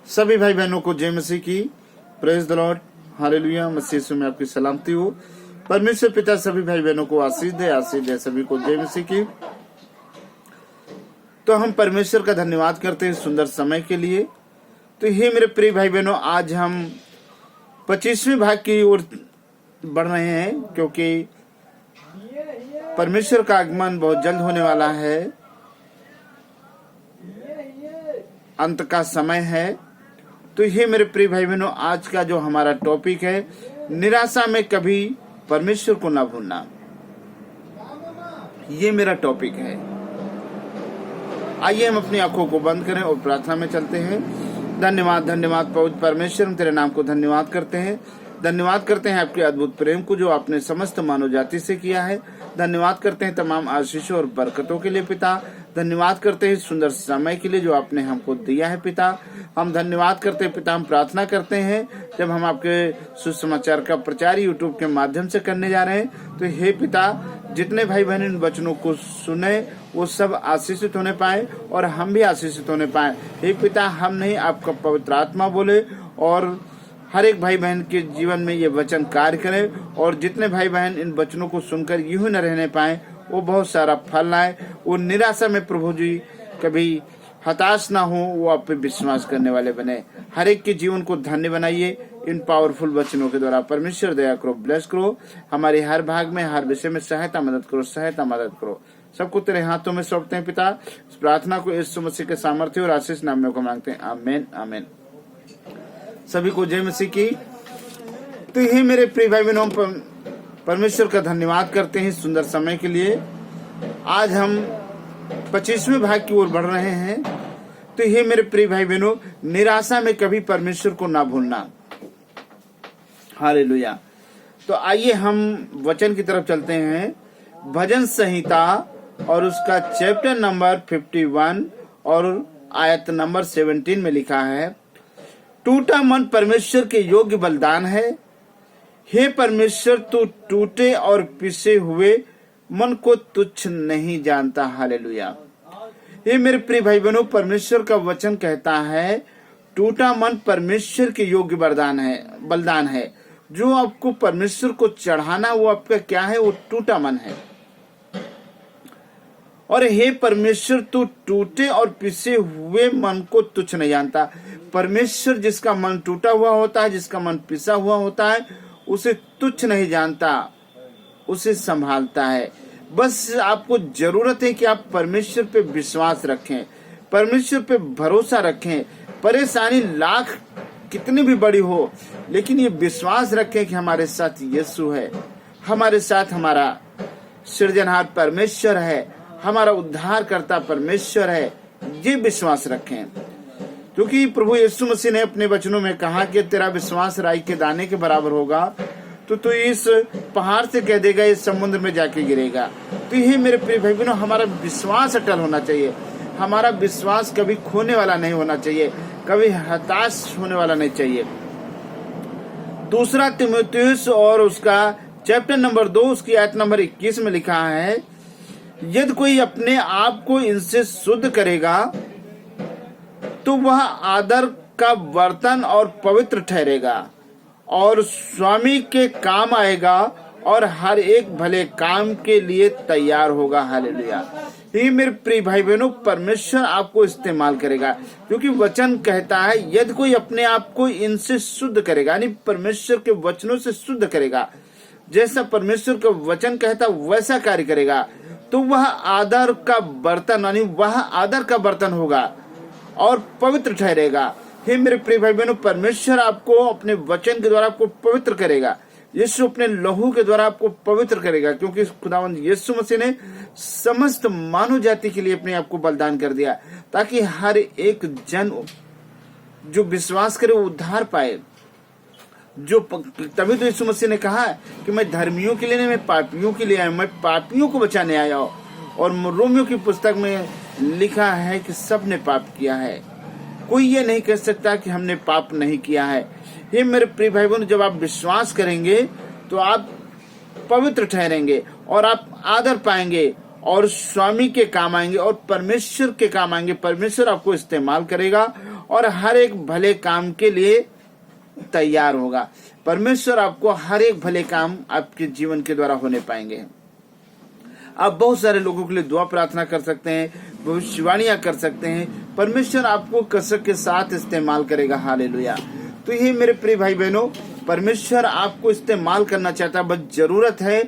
सभी भाई बहनों को जय मसीह की। Praise the lord, hallelujah. मसीह में आपकी सलामती हो। परमेश्वर पिता सभी भाई बहनों को आशीष दे सभी को जय मसीह की। तो हम परमेश्वर का धन्यवाद करते हैं सुंदर समय के लिए। तो ये मेरे प्रिय भाई बहनों, आज हम 25वें भाग की ओर बढ़ रहे हैं, क्योंकि परमेश्वर का आगमन बहुत जल्द होने वाला है। अंत का समय है। तो ये मेरे प्रिय भाई बहनों, आज का जो हमारा टॉपिक है, निराशा में कभी परमेश्वर को ना भूलना, ये मेरा टॉपिक है। आइए हम अपनी आंखों को बंद करें और प्रार्थना में चलते हैं। धन्यवाद पवित्र परमेश्वर, हम तेरे नाम को धन्यवाद करते हैं आपके अद्भुत प्रेम को जो आपने समस्त मानव जाति से किया है। धन्यवाद करते हैं तमाम आशीषों और बरकतों के लिए पिता। धन्यवाद करते हैं सुंदर समय के लिए जो आपने हमको दिया है पिता। हम धन्यवाद करते हैं पिता। हम प्रार्थना करते हैं जब हम आपके सुसमाचार का प्रचार यूट्यूब के माध्यम से करने जा रहे हैं, तो हे पिता, जितने भाई बहन इन वचनों को सुने वो सब आशीषित होने पाए और हम भी आशीषित होने पाए। हे पिता, हम नहीं, आपका पवित्र आत्मा बोले और हर एक भाई बहन के जीवन में ये वचन कार्य करे, और जितने भाई बहन इन वचनों को सुनकर यूं न रहने पाए, वो बहुत सारा फल लाए। वो निराशा में प्रभु जी कभी हताश ना हो, वो आप पे विश्वास करने वाले बने। हर एक के जीवन को धन्य बनाइए इन पावरफुल वचनों के द्वारा। परमेश्वर दया करो, ब्लेस करो, हमारे हर भाग में हर विषय में सहायता मदद करो। सबको तेरे हाथों में सौंपते हैं पिता। इस प्रार्थना को यीशु मसीह के सामर्थ्य और आशीष नाम में को मांगते हैं, आमीन। सभी को जय मसीह की। तो ये मेरे प्रिय भाई बहनों, परमेश्वर का धन्यवाद करते हैं सुंदर समय के लिए। आज हम 25वें भाग की ओर बढ़ रहे हैं। तो ये मेरे प्रिय भाई बहनों, निराशा में कभी परमेश्वर को ना भूलना। हालेलुया। तो आइए हम वचन की तरफ चलते हैं। भजन संहिता और उसका चैप्टर नंबर 51 और आयत नंबर 17 में लिखा है, टूटा मन परमेश्वर के योग्य बलिदान है। हे परमेश्वर, तू टूटे और पिसे हुए मन को तुच्छ नहीं जानता। हालेलुया। ये मेरे प्रिय भाई बहनों, परमेश्वर का वचन कहता है टूटा मन परमेश्वर के योग्य बलिदान है। जो आपको परमेश्वर को चढ़ाना, वो आपका क्या है? वो टूटा मन है। और हे परमेश्वर, तू टूटे और पिसे हुए मन को तुच्छ नहीं जानता। परमेश्वर जिसका मन टूटा हुआ होता है, जिसका मन पिसा हुआ होता है, उसे तुच्छ नहीं जानता, उसे संभालता है। बस आपको जरूरत है कि आप परमेश्वर पे विश्वास रखें, परमेश्वर पे भरोसा रखें। परेशानी लाख कितनी भी बड़ी हो, लेकिन ये विश्वास रखें कि हमारे साथ यीशु है, हमारे साथ हमारा सृजनहार परमेश्वर है, हमारा उद्धारकर्ता परमेश्वर है। ये विश्वास रखें, क्योंकि प्रभु यीशु मसीह ने अपने वचनों में कहा कि तेरा विश्वास राई के दाने के बराबर होगा, तो तू इस पहाड़ से कह देगा इस समुद्र में जाके गिरेगा। तो ये मेरे प्रिय भाई बहनों, हमारा विश्वास अटल होना चाहिए। हमारा विश्वास कभी खोने वाला नहीं होना चाहिए, कभी हताश होने वाला नहीं चाहिए। दूसरा तीमुथियुस और उसका चैप्टर नंबर 2 उसकी आयत नंबर 21 में लिखा है, यदि कोई अपने आप को इनसे शुद्ध करेगा तो वह आदर का बर्तन और पवित्र ठहरेगा और स्वामी के काम आएगा और हर एक भले काम के लिए तैयार होगा। हालेलुया। ये मेरे प्रिय भाई बहनों, परमेश्वर आपको इस्तेमाल करेगा, क्योंकि वचन कहता है यदि कोई अपने आप को इनसे शुद्ध करेगा, यानी परमेश्वर के वचनों से शुद्ध करेगा, जैसा परमेश्वर का वचन कहता वैसा कार्य करेगा, तो वह आदर का बर्तन, यानी वह आदर का बर्तन होगा और पवित्र ठहरेगा। हे मेरे प्रिय भाई बहनों, परमेश्वर आपको अपने वचन के द्वारा आपको पवित्र करेगा। यीशु अपने लहू के द्वारा आपको पवित्र करेगा, क्योंकि खुदावंद यीशु मसीह ने समस्त मानव जाति के लिए अपने आप को बलिदान कर दिया, ताकि हर एक जन जो विश्वास करे वो उद्धार पाए। तभी तो यीशु मसीह ने कहा कि मैं धर्मियों के लिए नहीं, मैं पापियों के लिए आया, मैं पापियों को बचाने आया हूं। और रोमियो की पुस्तक में लिखा है कि सब ने पाप किया है, कोई ये नहीं कह सकता कि हमने पाप नहीं किया है। ये मेरे प्रिय भाई बहनों, जब आप विश्वास करेंगे तो आप पवित्र ठहरेंगे और आप आदर पाएंगे और स्वामी के काम आएंगे और परमेश्वर के काम आएंगे। परमेश्वर आपको इस्तेमाल करेगा और हर एक भले काम के लिए तैयार होगा। परमेश्वर आपको हर एक भले काम आपके जीवन के द्वारा होने पाएंगे। आप बहुत सारे लोगों के लिए दुआ प्रार्थना कर सकते हैं, भविष्यवाणियां कर सकते हैं। परमेश्वर आपको कसरत के साथ इस्तेमाल करेगा। हालेलुया। तो ये मेरे प्रिय भाई बहनों, परमेश्वर आपको इस्तेमाल करना चाहता है, बस जरूरत है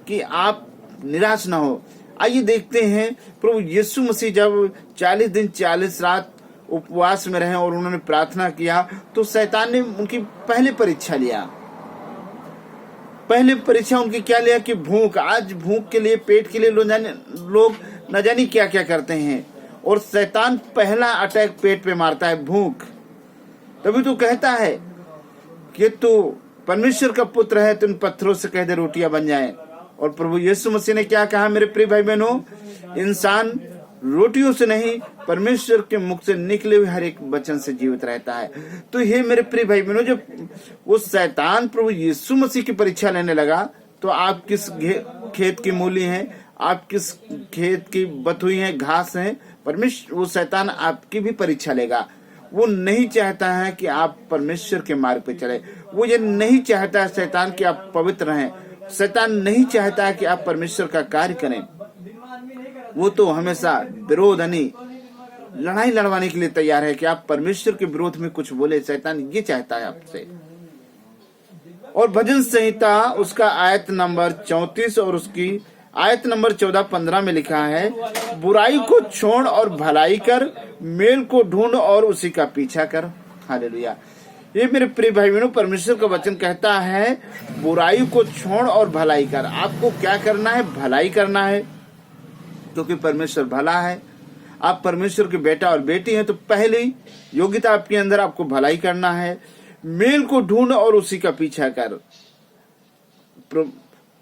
कि आप निराश ना हो। आइए देखते हैं, प्रभु यीशु मसीह जब 40 दिन 40 रात उपवास में रहे और उन्होंने प्रार्थना किया, तो शैतान ने उनकी पहली परीक्षा लिया। पहली परीक्षा उनकी क्या लिया कि भूख। आज भूख के लिए, पेट के लिए लोग न जाने क्या क्या करते हैं, और शैतान पहला अटैक पेट पे मारता है, भूख। तभी तो कहता है कि तू परमेश्वर का पुत्र है, तो इन पत्थरों से कह दे रोटियां बन जाएं। और प्रभु यीशु मसीह ने क्या कहा मेरे प्रिय भाई बहनों, इंसान रोटियों से नहीं, परमेश्वर के मुख से निकले हुए हर एक वचन से जीवित रहता है। तो ये मेरे प्रिय भाई बहनों, जब वो शैतान प्रभु यीशु मसीह की परीक्षा लेने लगा, तो आप किस खेत की मूली हैं, आप किस खेत की बथुई हैं, घास हैं, परमेश्वर वो शैतान आपकी भी परीक्षा लेगा। वो नहीं चाहता है कि आप परमेश्वर के मार्ग पे चले। वो ये नहीं चाहता है शैतान कि आप पवित्र रहें। शैतान नहीं चाहता है कि आप परमेश्वर का कार्य करें। वो तो हमेशा विरोध यानी लड़ाई लड़वाने के लिए तैयार है कि आप परमेश्वर के विरोध में कुछ बोले। शैतान ये चाहता है आपसे। और भजन संहिता उसका आयत नंबर 34 और उसकी आयत नंबर 14-15 में लिखा है, बुराई को छोड़ और भलाई कर, मेल को ढूंढ और उसी का पीछा कर। हालेलुया। ये मेरे प्रिय भाई बहनों, परमेश्वर का वचन कहता है बुराई को छोड़ और भलाई कर। आपको क्या करना है? भलाई करना है, क्योंकि परमेश्वर भला है। आप परमेश्वर के बेटा और बेटी हैं, तो पहली योग्यता आपके अंदर आपको भलाई करना है। मेल को ढूंढ और उसी का पीछा कर।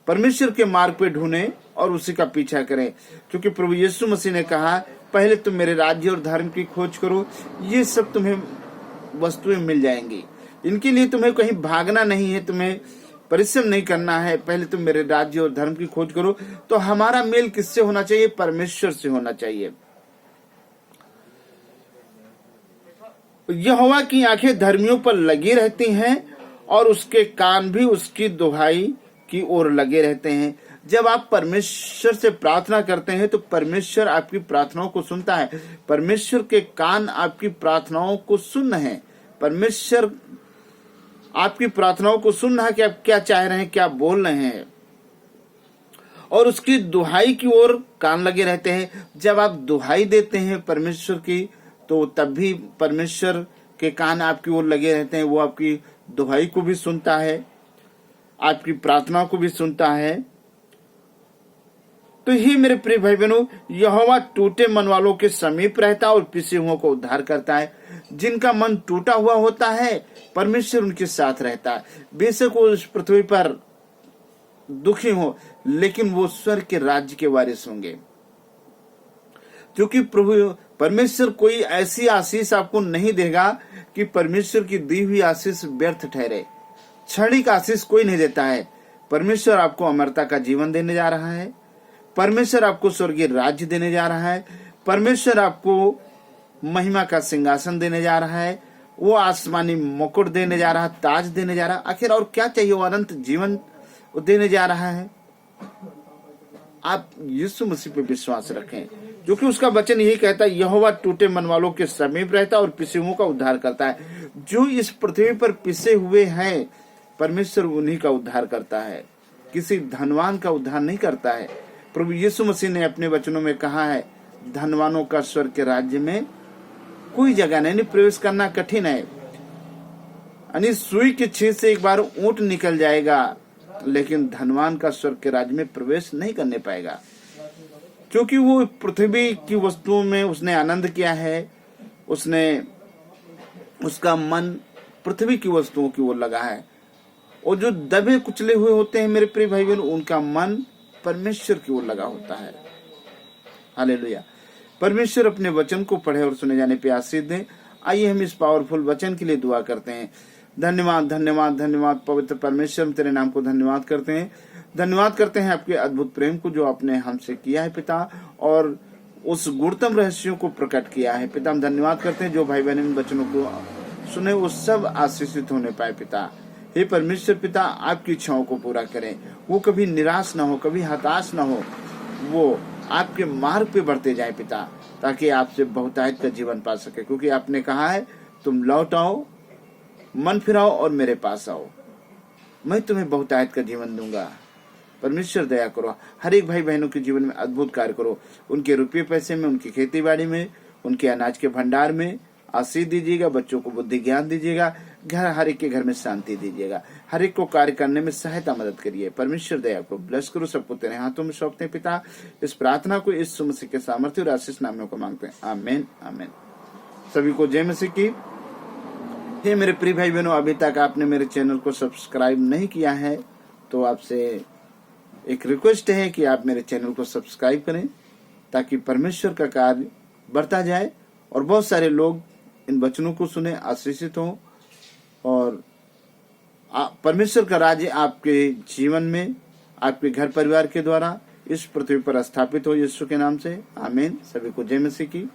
परमेश्वर के मार्ग पे ढूंढे और उसी का पीछा करें, क्योंकि प्रभु यीशु मसीह ने कहा पहले तुम मेरे राज्य और धर्म की खोज करो, ये सब तुम्हें वस्तुएं मिल जाएंगी। इनके लिए तुम्हें कहीं भागना नहीं है, तुम्हें परिश्रम नहीं करना है। पहले तुम मेरे राज्य और धर्म की खोज करो। तो हमारा मेल किससे होना चाहिए? परमेश्वर से होना चाहिए। यहोवा की आंखें धर्मियों पर लगी रहती हैं और उसके कान भी उसकी दुहाई की ओर लगे रहते हैं। जब आप परमेश्वर से प्रार्थना करते हैं, तो परमेश्वर आपकी प्रार्थनाओं को सुनता है। परमेश्वर के कान आपकी प्रार्थनाओं को सुन रहे हैं। परमेश्वर आपकी प्रार्थनाओं को सुन रहा है कि आप क्या चाह रहे हैं, क्या बोल रहे हैं, और उसकी दुहाई की ओर कान लगे रहते हैं। जब आप दुहाई देते हैं परमेश्वर की, तो तब भी परमेश्वर के कान आपकी ओर लगे रहते हैं। वो आपकी दुहाई को भी सुनता है, आपकी प्रार्थना को भी सुनता है। तो ही मेरे प्रिय भाई बहनों, यहोवा टूटे मन वालों के समीप रहता है और पिसे हुओं को उद्धार करता है। जिनका मन टूटा हुआ होता है, परमेश्वर उनके साथ रहता है। बेशक वो इस पृथ्वी पर दुखी हो, लेकिन वो स्वर्ग के राज्य के वारिस होंगे। क्योंकि प्रभु परमेश्वर कोई ऐसी आशीष आपको नहीं देगा कि परमेश्वर की दी हुई आशीष व्यर्थ ठहरे। क्षणिक आशीष कोई नहीं देता है। परमेश्वर आपको अमरता का जीवन देने जा रहा है। परमेश्वर आपको स्वर्गीय राज्य देने जा रहा है। परमेश्वर आपको महिमा का सिंहासन देने जा रहा है। वो आसमानी मुकुट देने जा रहा है, ताज देने जा रहा है। आखिर और क्या चाहिए? वो अनंत जीवन देने जा रहा है। आप यीशु मसीह पे विश्वास रखें, क्योंकि उसका वचन यही कहता है, यहोवा टूटे मन वालों के समीप रहता है और पिसे हुओं का उद्धार करता है। जो इस पृथ्वी पर पिसे हुए हैं, परमेश्वर उन्हीं का उद्धार करता है। किसी धनवान का उद्धार नहीं करता है। प्रभु यीशु मसीह ने अपने वचनों में कहा है, धनवानों का स्वर्ग के राज्य में कोई जगह नहीं, प्रवेश करना कठिन है। यानी सुई के छेद से एक बार ऊंट निकल जाएगा, लेकिन धनवान का स्वर्ग के राज्य में प्रवेश नहीं करने पाएगा, क्योंकि वो पृथ्वी की वस्तुओं में उसने आनंद किया है। उसका मन पृथ्वी की वस्तुओं की ओर लगा है। और जो दबे कुचले हुए होते हैं मेरे प्रिय भाई बहन, उनका मन परमेश्वर की ओर लगा होता है। हालेलुया। परमेश्वर अपने वचन को पढ़े और सुने जाने पे आशीष दें। आइए हम इस पावरफुल वचन के लिए दुआ करते हैं। धन्यवाद धन्यवाद धन्यवाद पवित्र परमेश्वर, हम तेरे नाम को धन्यवाद करते हैं। धन्यवाद करते हैं आपके अद्भुत प्रेम को जो आपने हमसे किया है पिता, और उस गुणतम रहस्यों को प्रकट किया है। पिता, हम धन्यवाद करते हैं जो भाई बहन इन वचनों को सुने वो सब आशीषित होने पाए। पिता, हे परमेश्वर पिता, आपकी इच्छाओं को पूरा करें, वो कभी निराश ना हो, कभी हताश ना हो, वो आपके मार्ग पे बढ़ते जाए पिता, ताकि आपसे बहुतायत का जीवन पा सके। क्योंकि आपने कहा है तुम लौट आओ, मन फिराओ और मेरे पास आओ, मैं तुम्हें बहुतायत का जीवन दूंगा। परमेश्वर दया करो, हर एक भाई बहनों के जीवन में अद्भुत कार्य करो, उनके रुपये पैसे में, उनकी खेती बाड़ी में, उनके अनाज के भंडार में आशीष दीजिएगा, बच्चों को बुद्धि ज्ञान दीजिएगा, घर हर एक के घर में शांति दीजिएगा, हर एक को कार्य करने में सहायता मदद करिए। परमेश्वर दया को ब्लेस करो, सबको तेरे हाथों में सौंपते हैं पिता। इस प्रार्थना को यीशु मसीह के सामर्थ्य और आशीष नाम को मांगते हैं, आमीन आमीन। सभी को जय मसीह की। हे मेरे प्रिय भाई बहनों, अभी तक आपने मेरे चैनल को सब्सक्राइब नहीं किया है तो आपसे एक रिक्वेस्ट है कि आप मेरे चैनल को सब्सक्राइब करें, ताकि परमेश्वर का कार्य बढ़ता जाए और बहुत सारे लोग इन वचनों को सुने, आशीषित हों और परमेश्वर का राज्य आपके जीवन में, आपके घर परिवार के द्वारा इस पृथ्वी पर स्थापित हो, यीशु के नाम से आमीन। सभी को जय मसीह की।